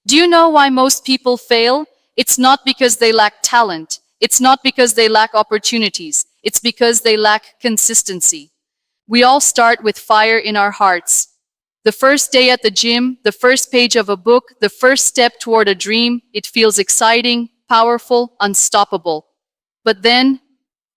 Do you know why most people fail? It's not because they lack talent. It's not because they lack opportunities. It's because they lack consistency. We all start with fire in our hearts. The first day at the gym, the first page of a book, the first step toward a dream, it feels exciting, powerful, unstoppable. But then,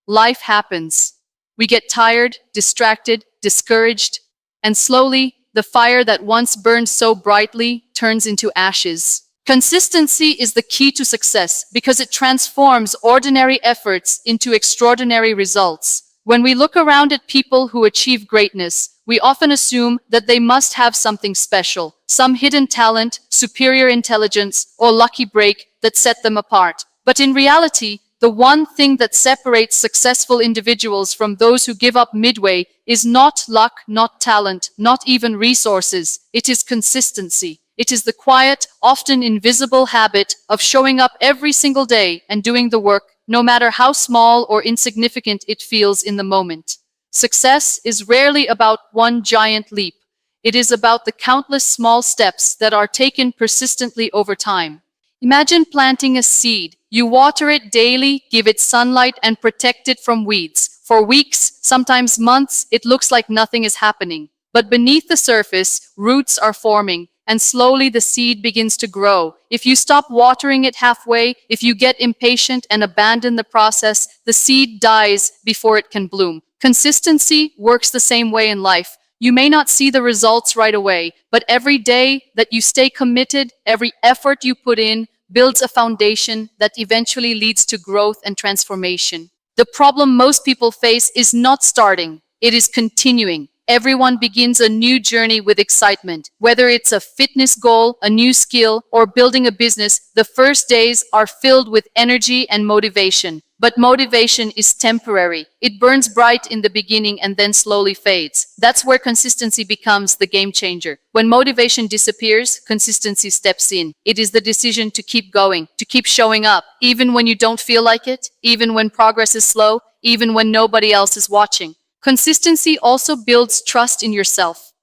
life happens. We get tired, distracted, discouraged, and slowly, the fire that once burned so brightly turns into ashes. Consistency is the key to success because it transforms ordinary efforts into extraordinary results. When we look around at people who achieve greatness, we often assume that they must have something special, some hidden talent, superior intelligence, or lucky break that set them apart. But in reality, the one thing that separates successful individuals from those who give up midway is not luck, not talent, not even resources. It is consistency. It is the quiet, often invisible habit of showing up every single day and doing the work, no matter how small or insignificant it feels in the moment. Success is rarely about one giant leap. It is about the countless small steps that are taken persistently over time. Imagine planting a seed. You water it daily, give it sunlight, and protect it from weeds. For weeks, sometimes months, it looks like nothing is happening. But beneath the surface, roots are forming, and slowly the seed begins to grow. If you stop watering it halfway, if you get impatient and abandon the process, the seed dies before it can bloom. Consistency works the same way in life. You may not see the results right away, but every day that you stay committed, every effort you put in, builds a foundation that eventually leads to growth and transformation. The problem most people face is not starting, it is continuing. Everyone begins a new journey with excitement. Whether it's a fitness goal, a new skill, or building a business, the first days are filled with energy and motivation. But motivation is temporary. It burns bright in the beginning and then slowly fades. That's where consistency becomes the game changer. When motivation disappears, consistency steps in. It is the decision to keep going, to keep showing up, even when you don't feel like it, even when progress is slow, even when nobody else is watching. Consistency also builds trust in yourself.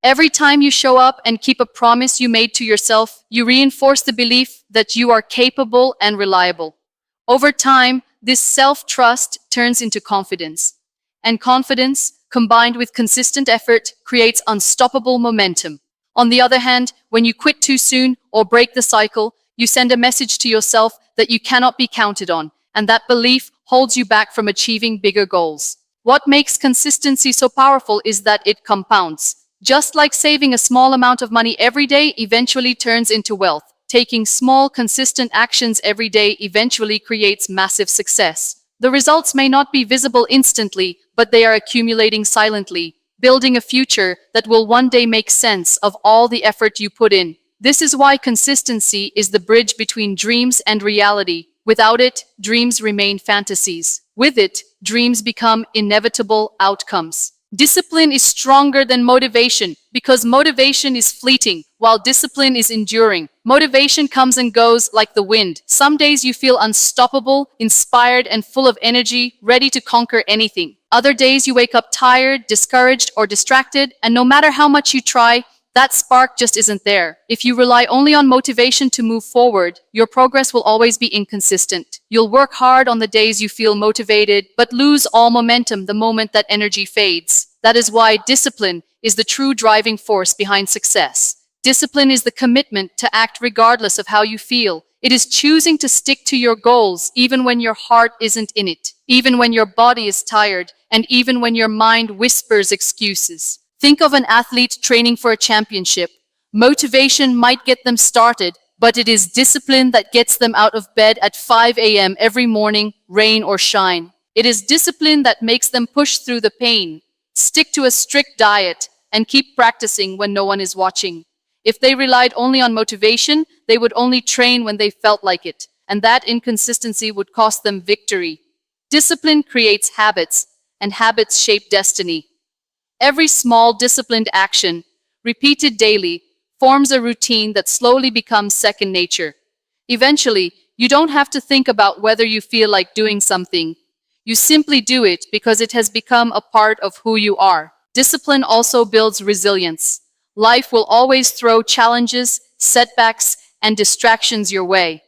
Every time you show up and keep a promise you made to yourself, you reinforce the belief that you are capable and reliable. Over time, this self-trust turns into confidence. And confidence, combined with consistent effort, creates unstoppable momentum. On the other hand, when you quit too soon or break the cycle, you send a message to yourself that you cannot be counted on, and that belief holds you back from achieving bigger goals. What makes consistency so powerful is that it compounds. Just like saving a small amount of money every day eventually turns into wealth, taking small, consistent actions every day eventually creates massive success. The results may not be visible instantly, but they are accumulating silently, building a future that will one day make sense of all the effort you put in. This is why consistency is the bridge between dreams and reality. Without it, dreams remain fantasies. With it, dreams become inevitable outcomes. Discipline is stronger than motivation because motivation is fleeting, while discipline is enduring. Motivation comes and goes like the wind. Some days you feel unstoppable, inspired, and full of energy, ready to conquer anything. Other days you wake up tired, discouraged, or distracted, and no matter how much you try, that spark just isn't there. If you rely only on motivation to move forward, your progress will always be inconsistent. You'll work hard on the days you feel motivated, but lose all momentum the moment that energy fades. That is why discipline is the true driving force behind success. Discipline is the commitment to act regardless of how you feel. It is choosing to stick to your goals even when your heart isn't in it, even when your body is tired, and even when your mind whispers excuses. Think of an athlete training for a championship. Motivation might get them started, but it is discipline that gets them out of bed at 5 a.m. every morning, rain or shine. It is discipline that makes them push through the pain, stick to a strict diet, and keep practicing when no one is watching. If they relied only on motivation, they would only train when they felt like it, and that inconsistency would cost them victory. Discipline creates habits, and habits shape destiny. Every small disciplined action, repeated daily, forms a routine that slowly becomes second nature. Eventually, you don't have to think about whether you feel like doing something. You simply do it because it has become a part of who you are. Discipline also builds resilience. Life will always throw challenges, setbacks, and distractions your way.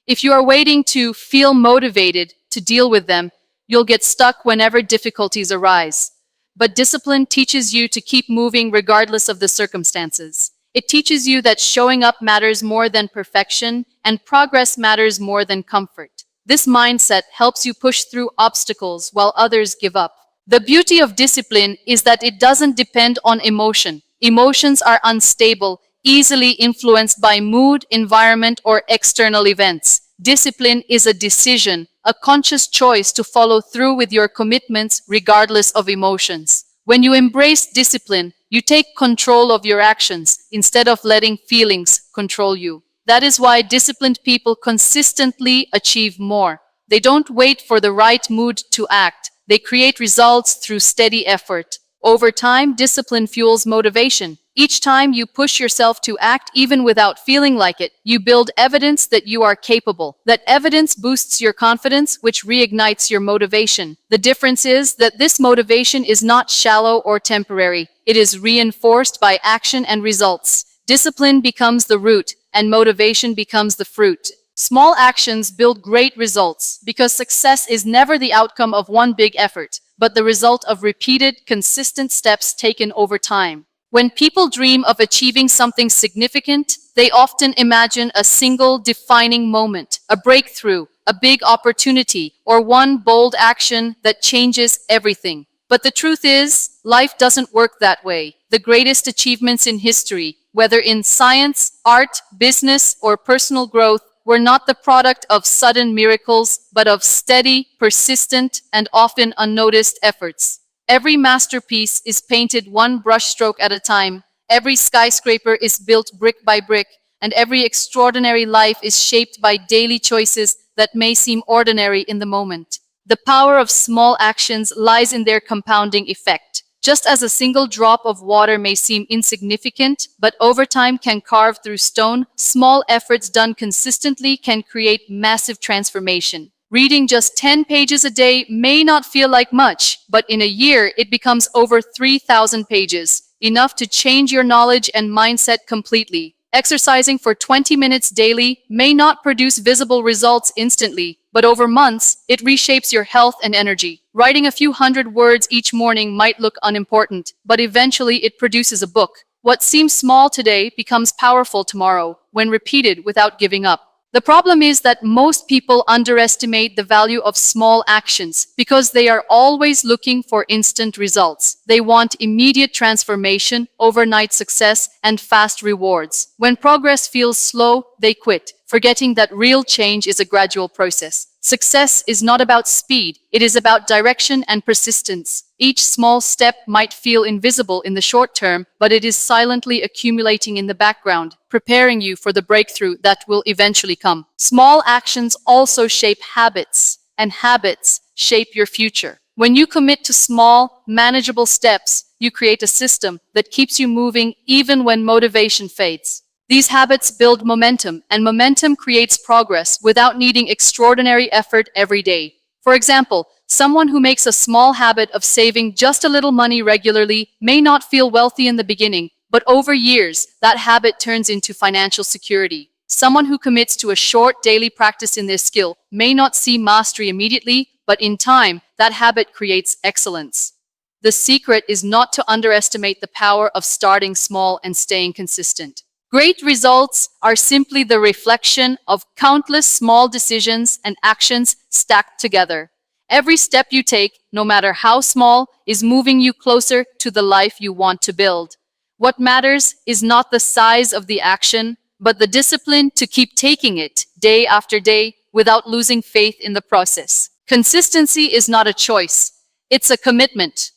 If you are waiting to feel motivated to deal with them, you'll get stuck whenever difficulties arise. But discipline teaches you to keep moving regardless of the circumstances. It teaches you that showing up matters more than perfection and progress matters more than comfort. This mindset helps you push through obstacles while others give up. The beauty of discipline is that it doesn't depend on emotion. Emotions are unstable, easily influenced by mood, environment, or external events. Discipline is a decision, a conscious choice to follow through with your commitments regardless of emotions. When you embrace discipline, you take control of your actions instead of letting feelings control you. That is why disciplined people consistently achieve more. They don't wait for the right mood to act. They create results through steady effort. Over time, discipline fuels motivation. Each time you push yourself to act even without feeling like it, you build evidence that you are capable. That evidence boosts your confidence, which reignites your motivation. The difference is that this motivation is not shallow or temporary. It is reinforced by action and results. Discipline becomes the root, and motivation becomes the fruit. Small actions build great results because success is never the outcome of one big effort, but the result of repeated, consistent steps taken over time. When people dream of achieving something significant, they often imagine a single defining moment, a breakthrough, a big opportunity, or one bold action that changes everything. But the truth is, life doesn't work that way. The greatest achievements in history, whether in science, art, business, or personal growth, were not the product of sudden miracles, but of steady, persistent, and often unnoticed efforts. Every masterpiece is painted one brushstroke at a time, every skyscraper is built brick by brick, and every extraordinary life is shaped by daily choices that may seem ordinary in the moment. The power of small actions lies in their compounding effect. Just as a single drop of water may seem insignificant, but over time can carve through stone, small efforts done consistently can create massive transformation. Reading just 10 pages a day may not feel like much, but in a year it becomes over 3,000 pages, enough to change your knowledge and mindset completely. Exercising for 20 minutes daily may not produce visible results instantly, but over months, it reshapes your health and energy. Writing a few hundred words each morning might look unimportant, but eventually it produces a book. What seems small today becomes powerful tomorrow when repeated without giving up. The problem is that most people underestimate the value of small actions because they are always looking for instant results. They want immediate transformation, overnight success, and fast rewards. When progress feels slow, they quit, forgetting that real change is a gradual process. Success is not about speed, it is about direction and persistence. Each small step might feel invisible in the short term, but it is silently accumulating in the background, preparing you for the breakthrough that will eventually come. Small actions also shape habits, and habits shape your future. When you commit to small, manageable steps, you create a system that keeps you moving even when motivation fades. These habits build momentum, and momentum creates progress without needing extraordinary effort every day. For example, someone who makes a small habit of saving just a little money regularly may not feel wealthy in the beginning, but over years, that habit turns into financial security. Someone who commits to a short daily practice in their skill may not see mastery immediately, but in time, that habit creates excellence. The secret is not to underestimate the power of starting small and staying consistent. Great results are simply the reflection of countless small decisions and actions stacked together. Every step you take, no matter how small, is moving you closer to the life you want to build. What matters is not the size of the action, but the discipline to keep taking it day after day without losing faith in the process. Consistency is not a choice. It's a commitment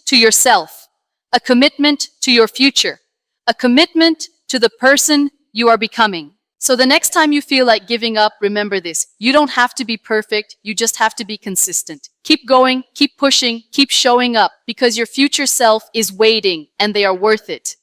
to yourself, a commitment to your future, a commitment to the person you are becoming. So the next time you feel like giving up, remember this. You don't have to be perfect, you just have to be consistent. Keep going, keep pushing, keep showing up, because your future self is waiting and they are worth it.